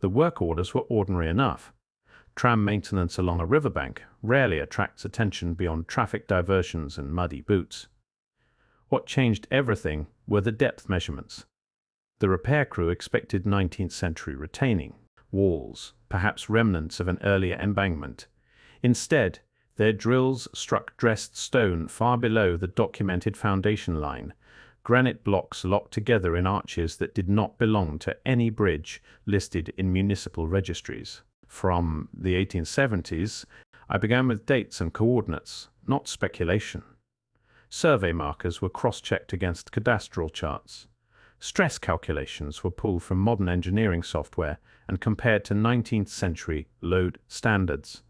The work orders were ordinary enough. Tram maintenance along a riverbank rarely attracts attention beyond traffic diversions and muddy boots. What changed everything were the depth measurements. The repair crew expected 19th century retaining walls, perhaps remnants of an earlier embankment. Instead, their drills struck dressed stone far below the documented foundation line, granite blocks locked together in arches that did not belong to any bridge listed in municipal registries. From the 1870s, I began with dates and coordinates, not speculation. Survey markers were cross-checked against cadastral charts. Stress calculations were pulled from modern engineering software and compared to 19th century load standards.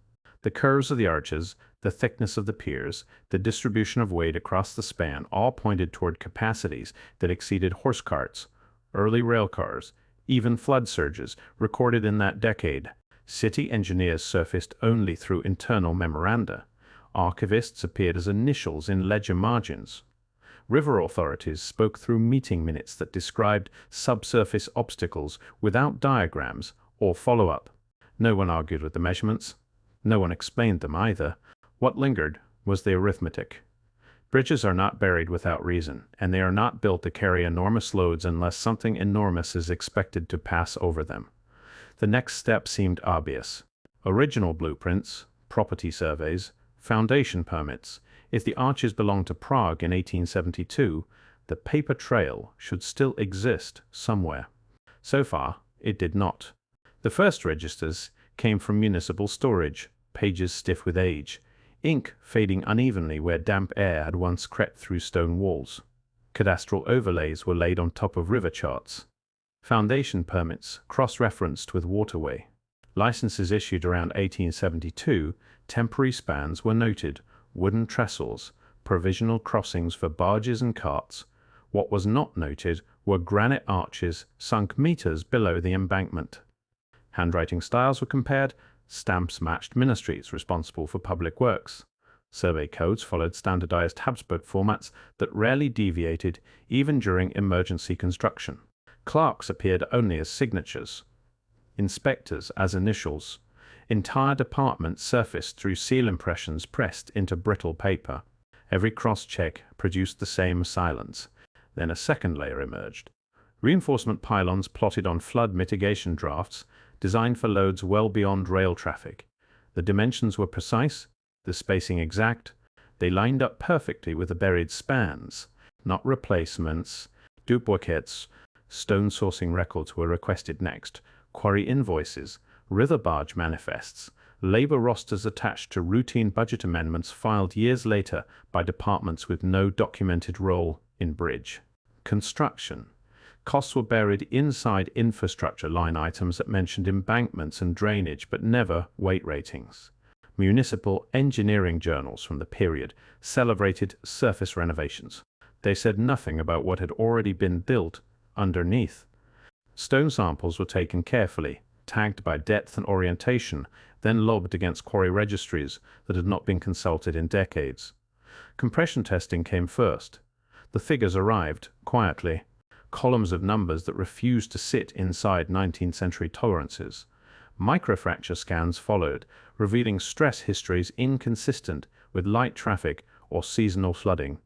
The curves of the arches, the thickness of the piers, the distribution of weight across the span all pointed toward capacities that exceeded horse carts, early rail cars, even flood surges recorded in that decade. City engineers surfaced only through internal memoranda. Archivists appeared as initials in ledger margins. River authorities spoke through meeting minutes that described subsurface obstacles without diagrams or follow-up. No one argued with the measurements. No one explained them either. What lingered was the arithmetic. Bridges are not buried without reason, and they are not built to carry enormous loads unless something enormous is expected to pass over them. The next step seemed obvious. Original blueprints, property surveys, foundation permits. If the arches belonged to Prague in 1872, the paper trail should still exist somewhere. So far, it did not. The first registers came from municipal storage, pages stiff with age, ink fading unevenly where damp air had once crept through stone walls. Cadastral overlays were laid on top of river charts. Foundation permits cross-referenced with waterway. Licenses issued around 1872, temporary spans were noted, wooden trestles, provisional crossings for barges and carts. What was not noted were granite arches sunk meters below the embankment. Handwriting styles were compared. Stamps matched ministries responsible for public works. Survey codes followed standardized Habsburg formats that rarely deviated even during emergency construction. Clerks appeared only as signatures, inspectors as initials. Entire departments surfaced through seal impressions pressed into brittle paper. Every cross-check produced the same silence. Then a second layer emerged. Reinforcement pylons plotted on flood mitigation drafts, designed for loads well beyond rail traffic. The dimensions were precise, the spacing exact. They lined up perfectly with the buried spans, not replacements, duplicates. Stone sourcing records were requested next, quarry invoices, river barge manifests, labor rosters attached to routine budget amendments filed years later by departments with no documented role in bridge construction. Costs were buried inside infrastructure line items that mentioned embankments and drainage but never weight ratings. Municipal engineering journals from the period celebrated surface renovations. They said nothing about what had already been built underneath. Stone samples were taken carefully, tagged by depth and orientation, then lobbed against quarry registries that had not been consulted in decades. Compression testing came first. The figures arrived quietly, columns of numbers that refused to sit inside 19th century tolerances. Microfracture scans followed, revealing stress histories inconsistent with light traffic or seasonal flooding.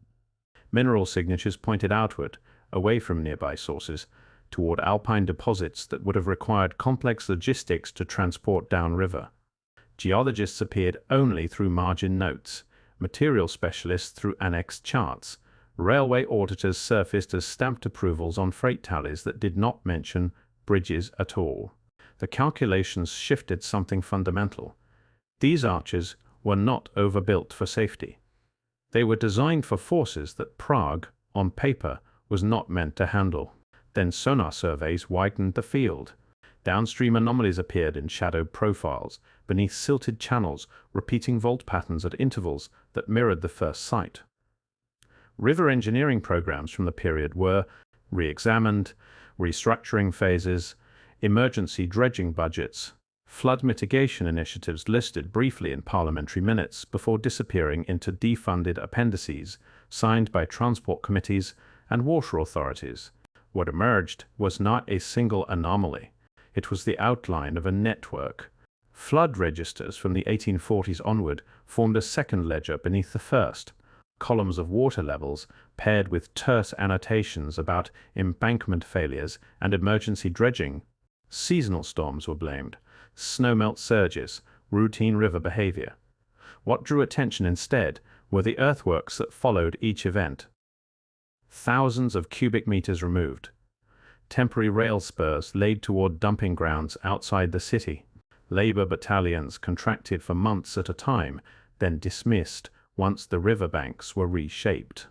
Mineral signatures pointed outward, away from nearby sources, toward alpine deposits that would have required complex logistics to transport downriver. Geologists appeared only through margin notes, material specialists through annexed charts. Railway auditors surfaced as stamped approvals on freight tallies that did not mention bridges at all. The calculations shifted something fundamental. These arches were not overbuilt for safety. They were designed for forces that Prague, on paper, was not meant to handle. Then sonar surveys widened the field. Downstream anomalies appeared in shadowed profiles, beneath silted channels, repeating fault patterns at intervals that mirrored the first site. River engineering programs from the period were re-examined, restructuring phases, emergency dredging budgets, flood mitigation initiatives listed briefly in parliamentary minutes before disappearing into defunded appendices signed by transport committees and water authorities. What emerged was not a single anomaly. It was the outline of a network. Flood registers from the 1840s onward formed a second ledger beneath the first. Columns of water levels, paired with terse annotations about embankment failures and emergency dredging. Seasonal storms were blamed, snowmelt surges, routine river behavior. What drew attention instead were the earthworks that followed each event. Thousands of cubic meters removed. Temporary rail spurs laid toward dumping grounds outside the city. Labor battalions contracted for months at a time, then dismissed once the riverbanks were reshaped.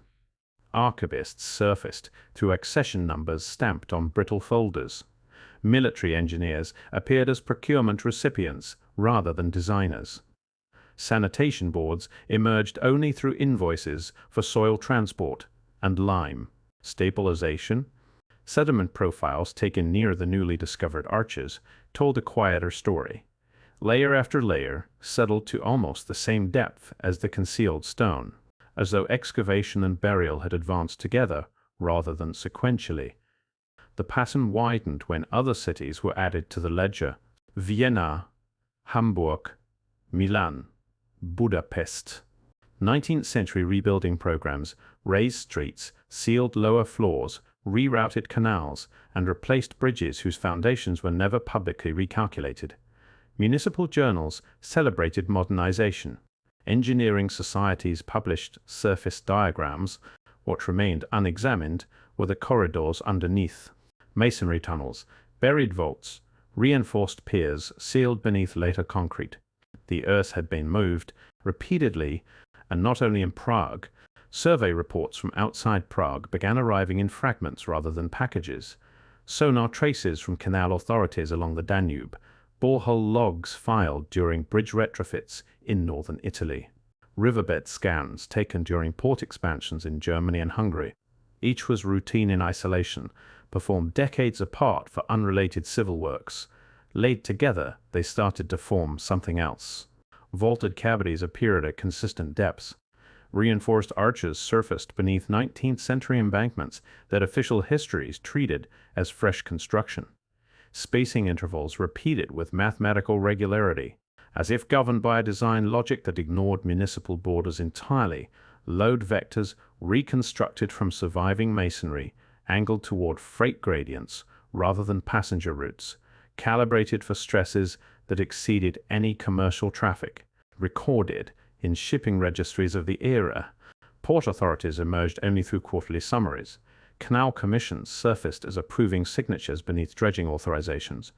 Archivists surfaced through accession numbers stamped on brittle folders. Military engineers appeared as procurement recipients rather than designers. Sanitation boards emerged only through invoices for soil transport and lime. Stabilization. Sediment profiles taken near the newly discovered arches told a quieter story. Layer after layer settled to almost the same depth as the concealed stone, as though excavation and burial had advanced together rather than sequentially. The pattern widened when other cities were added to the ledger: Vienna, Hamburg, Milan, Budapest. 19th century rebuilding programs raised streets, sealed lower floors, rerouted canals, and replaced bridges whose foundations were never publicly recalculated. Municipal journals celebrated modernization. Engineering societies published surface diagrams. What remained unexamined were the corridors underneath. Masonry tunnels, buried vaults, reinforced piers sealed beneath later concrete. The earth had been moved repeatedly, and not only in Prague. Survey reports from outside Prague began arriving in fragments rather than packages. Sonar traces from canal authorities along the Danube. Borehole logs filed during bridge retrofits in northern Italy. Riverbed scans taken during port expansions in Germany and Hungary. Each was routine in isolation, performed decades apart for unrelated civil works. Laid together, they started to form something else. Vaulted cavities appeared at consistent depths. Reinforced arches surfaced beneath 19th century embankments that official histories treated as fresh construction. Spacing intervals repeated with mathematical regularity, as if governed by a design logic that ignored municipal borders entirely. Load vectors, reconstructed from surviving masonry, angled toward freight gradients rather than passenger routes, calibrated for stresses that exceeded any commercial traffic, recorded in shipping registries of the era. Port authorities emerged only through quarterly summaries. Canal commissions surfaced as approving signatures beneath dredging authorizations.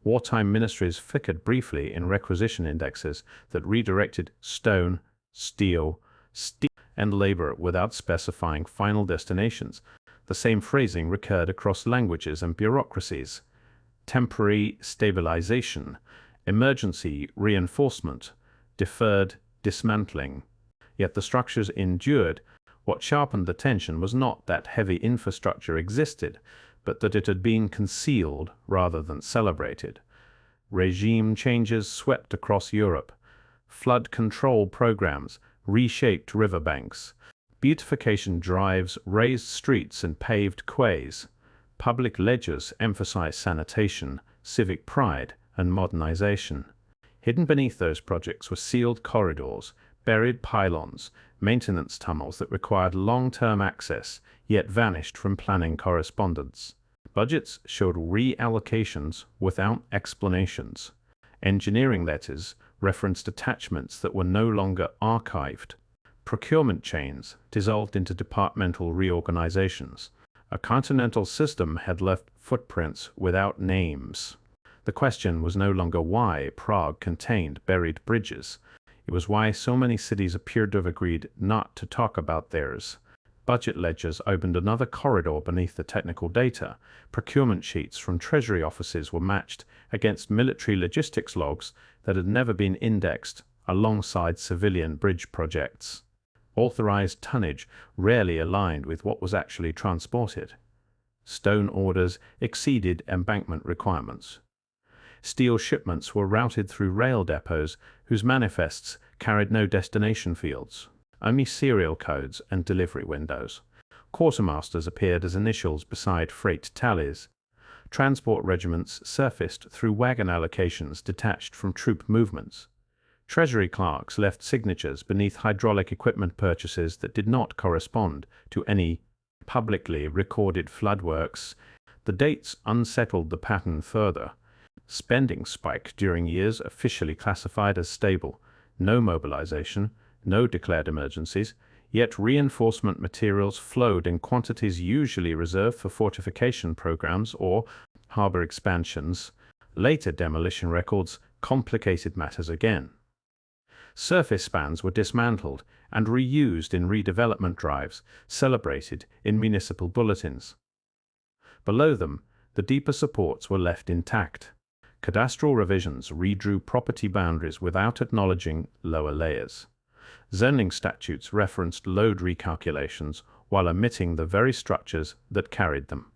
Wartime ministries flickered briefly in requisition indexes that redirected stone, steel, and labor without specifying final destinations. The same phrasing recurred across languages and bureaucracies. Temporary stabilization, emergency reinforcement, deferred dismantling. Yet the structures endured. What sharpened the tension was not that heavy infrastructure existed, but that it had been concealed rather than celebrated. Regime changes swept across Europe. Flood control programs reshaped riverbanks. Beautification drives raised streets and paved quays. Public ledgers emphasized sanitation, civic pride, and modernization. Hidden beneath those projects were sealed corridors, buried pylons, maintenance tunnels that required long-term access, yet vanished from planning correspondence. Budgets showed reallocations without explanations. Engineering letters referenced attachments that were no longer archived. Procurement chains dissolved into departmental reorganizations. A continental system had left footprints without names. The question was no longer why Prague contained buried bridges. It was why so many cities appeared to have agreed not to talk about theirs. Budget ledgers opened another corridor beneath the technical data. Procurement sheets from treasury offices were matched against military logistics logs that had never been indexed alongside civilian bridge projects. Authorized tonnage rarely aligned with what was actually transported. Stone orders exceeded embankment requirements. Steel shipments were routed through rail depots whose manifests carried no destination fields, only serial codes and delivery windows. Quartermasters appeared as initials beside freight tallies. Transport regiments surfaced through wagon allocations detached from troop movements. Treasury clerks left signatures beneath hydraulic equipment purchases that did not correspond to any publicly recorded flood works. The dates unsettled the pattern further. Spending spiked during years officially classified as stable. No mobilization, no declared emergencies, yet reinforcement materials flowed in quantities usually reserved for fortification programs or harbor expansions. Later demolition records complicated matters again. Surface spans were dismantled and reused in redevelopment drives, celebrated in municipal bulletins. Below them, the deeper supports were left intact. Cadastral revisions redrew property boundaries without acknowledging lower layers. Zoning statutes referenced load recalculations while omitting the very structures that carried them.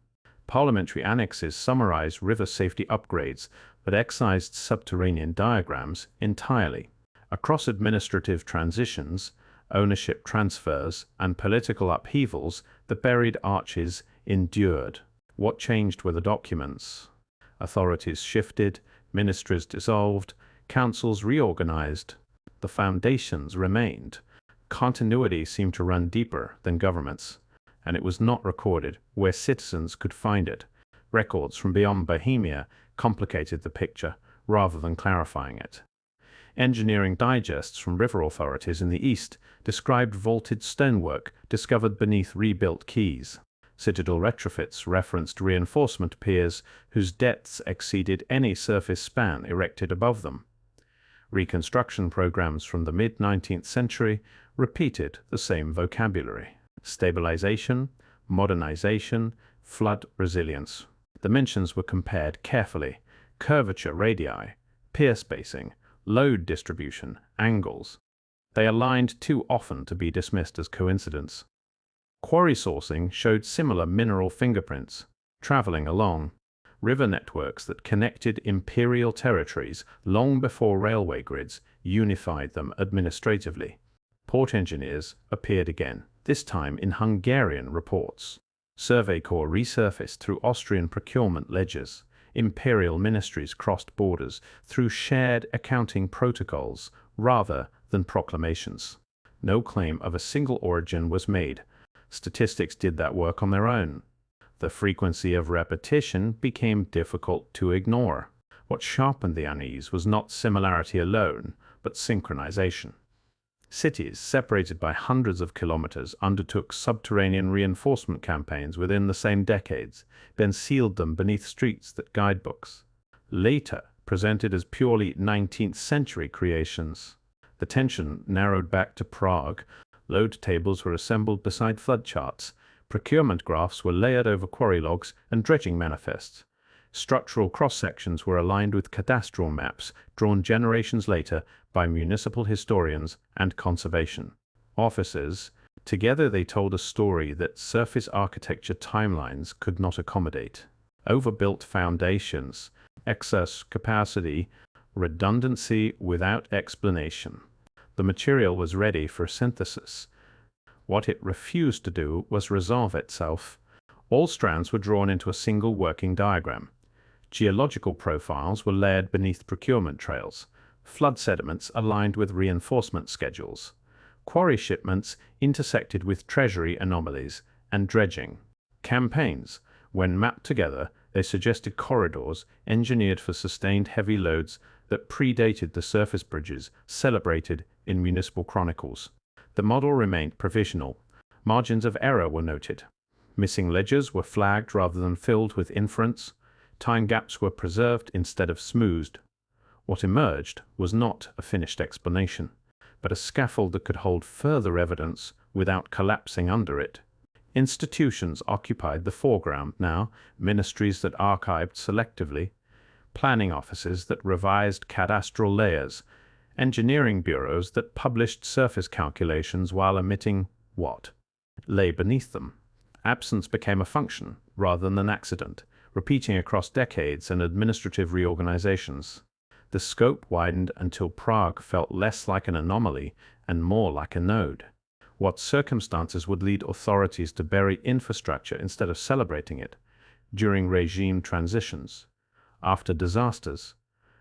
Parliamentary annexes summarized river safety upgrades but excised subterranean diagrams entirely. Across administrative transitions, ownership transfers, and political upheavals, the buried arches endured. What changed were the documents. Authorities shifted, ministries dissolved, councils reorganized. The foundations remained. Continuity seemed to run deeper than governments, and it was not recorded where citizens could find it. Records from beyond Bohemia complicated the picture rather than clarifying it. Engineering digests from river authorities in the east described vaulted stonework discovered beneath rebuilt quays. Citadel retrofits referenced reinforcement piers whose depths exceeded any surface span erected above them. Reconstruction programs from the mid-19th century repeated the same vocabulary. Stabilization, modernization, flood resilience. Dimensions were compared carefully: curvature radii, pier spacing, load distribution, angles. They aligned too often to be dismissed as coincidence. Quarry sourcing showed similar mineral fingerprints. Traveling along river networks that connected imperial territories long before railway grids unified them administratively. Port engineers appeared again, this time in Hungarian reports. Survey Corps resurfaced through Austrian procurement ledgers. Imperial ministries crossed borders through shared accounting protocols rather than proclamations. No claim of a single origin was made. Statistics did that work on their own. The frequency of repetition became difficult to ignore. What sharpened the unease was not similarity alone, but synchronization. Cities, separated by hundreds of kilometers, undertook subterranean reinforcement campaigns within the same decades, then sealed them beneath streets that guidebooks later presented as purely 19th century creations. The tension narrowed back to Prague. Load tables were assembled beside flood charts. Procurement graphs were layered over quarry logs and dredging manifests. Structural cross-sections were aligned with cadastral maps drawn generations later by municipal historians and conservation officers. Together they told a story that surface architecture timelines could not accommodate. Overbuilt foundations, excess capacity, redundancy without explanation. The material was ready for synthesis. What it refused to do was resolve itself. All strands were drawn into a single working diagram. Geological profiles were layered beneath procurement trails. Flood sediments aligned with reinforcement schedules. Quarry shipments intersected with treasury anomalies and dredging campaigns. When mapped together, they suggested corridors engineered for sustained heavy loads that predated the surface bridges celebrated in municipal chronicles. The model remained provisional. Margins of error were noted. Missing ledgers were flagged rather than filled with inference. Time gaps were preserved instead of smoothed. What emerged was not a finished explanation, but a scaffold that could hold further evidence without collapsing under it. Institutions occupied the foreground now, ministries that archived selectively, planning offices that revised cadastral layers, engineering bureaus that published surface calculations while omitting what lay beneath them. Absence became a function rather than an accident, repeating across decades and administrative reorganizations. The scope widened until Prague felt less like an anomaly and more like a node. What circumstances would lead authorities to bury infrastructure instead of celebrating it? during regime transitions, after disasters,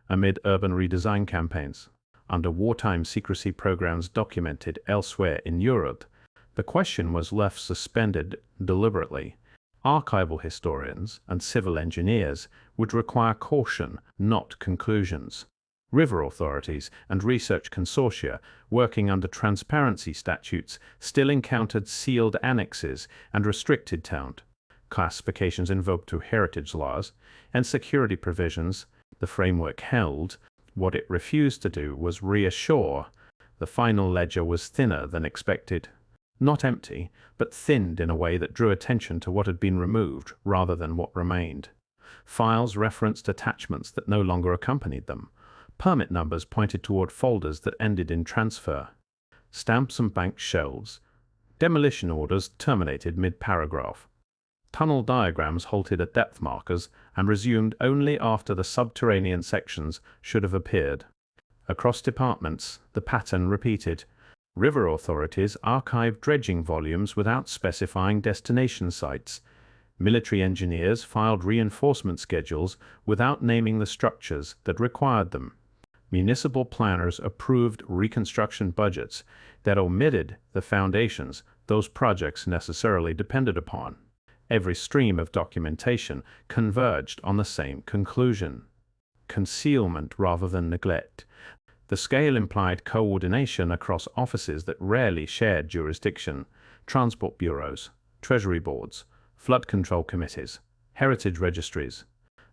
amid urban redesign campaigns, under wartime secrecy programs documented elsewhere in Europe. The question was left suspended deliberately. Archival historians and civil engineers would require caution, not conclusions. River authorities and research consortia working under transparency statutes still encountered sealed annexes and restricted town classifications invoked through heritage laws and security provisions. The framework held. What it refused to do was reassure. The final ledger was thinner than expected. Not empty, but thinned in a way that drew attention to what had been removed rather than what remained. Files referenced attachments that no longer accompanied them. Permit numbers pointed toward folders that ended in transfer. Stamps and bank shelves. Demolition orders terminated mid-paragraph. Tunnel diagrams halted at depth markers and resumed only after the subterranean sections should have appeared. Across departments, the pattern repeated. River authorities archived dredging volumes without specifying destination sites. Military engineers filed reinforcement schedules without naming the structures that required them. Municipal planners approved reconstruction budgets that omitted the foundations those projects necessarily depended upon. Every stream of documentation converged on the same conclusion: concealment rather than neglect. The scale implied coordination across offices that rarely shared jurisdiction: transport bureaus, treasury boards, flood control committees, heritage registries.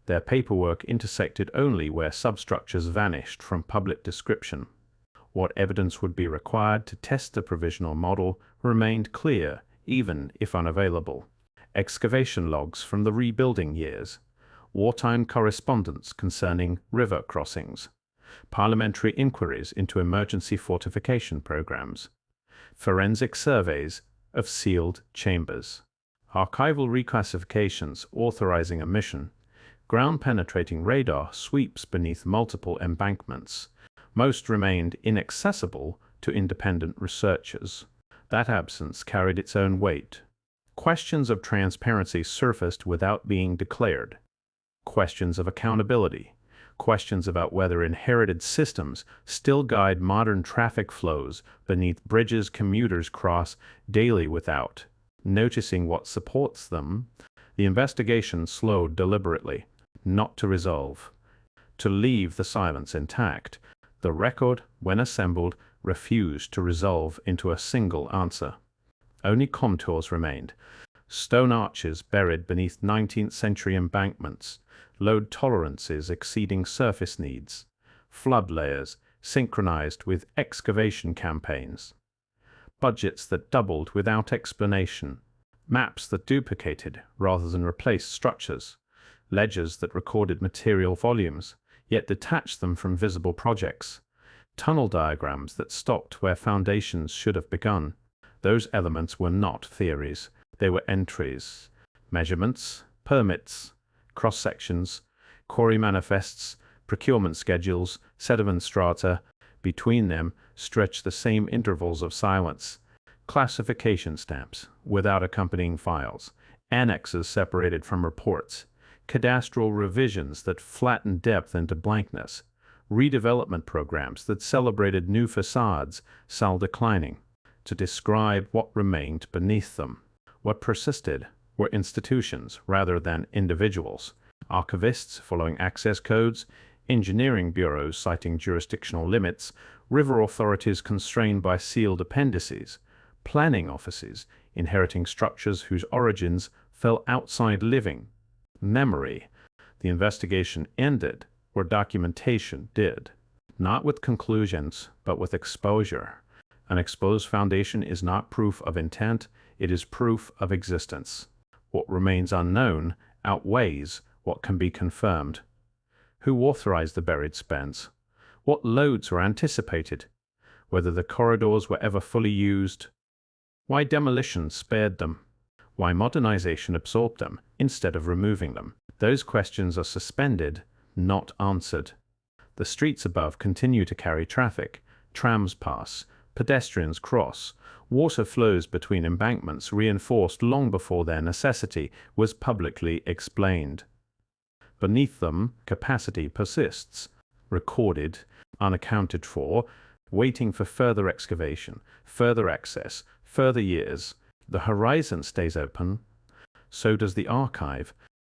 Their paperwork intersected only where substructures vanished from public description. What evidence would be required to test the provisional model remained clear, even if unavailable. Excavation logs from the rebuilding years, wartime correspondence concerning river crossings, parliamentary inquiries into emergency fortification programs, forensic surveys of sealed chambers, archival reclassifications authorizing a mission, ground-penetrating radar sweeps beneath multiple embankments. Most remained inaccessible to independent researchers. That absence carried its own weight. Questions of transparency surfaced without being declared. Questions of accountability. Questions about whether inherited systems still guide modern traffic flows beneath bridges commuters cross daily without noticing what supports them. The investigation slowed deliberately, not to resolve, to leave the silence intact. The record, when assembled, refused to resolve into a single answer. Only contours remained. Stone arches buried beneath 19th-century embankments, load tolerances exceeding surface needs, flood layers synchronized with excavation campaigns, budgets that doubled without explanation, maps that duplicated rather than replaced structures, ledgers that recorded material volumes, yet detached them from visible projects, tunnel diagrams that stopped where foundations should have begun. Those elements were not theories. They were entries, measurements, permits, cross-sections, quarry manifests, procurement schedules, sediment strata. Between them stretched the same intervals of silence. Classification stamps without accompanying files, annexes separated from reports, cadastral revisions that flattened depth into blankness, redevelopment programs that celebrated new facades, while declining to describe what remained beneath them. What persisted were institutions rather than individuals: archivists following access codes, engineering bureaus citing jurisdictional limits, river authorities constrained by sealed appendices, planning offices inheriting structures whose origins fell outside living memory. The investigation ended where documentation did, not with conclusions, but with exposure. An exposed foundation is not proof of intent, it is proof of existence. What remains unknown outweighs what can be confirmed. Who authorized the buried spans? What loads were anticipated? Whether the corridors were ever fully used? Why demolition spared them? Why modernization absorbed them instead of removing them? Those questions are suspended, not answered. The streets above continue to carry traffic. Trams pass, Pedestrians cross. Water flows between embankments reinforced long before their necessity was publicly explained. Beneath them, capacity persists, recorded, unaccounted for, waiting for further excavation, further access, further years. The horizon stays open. So does the archive,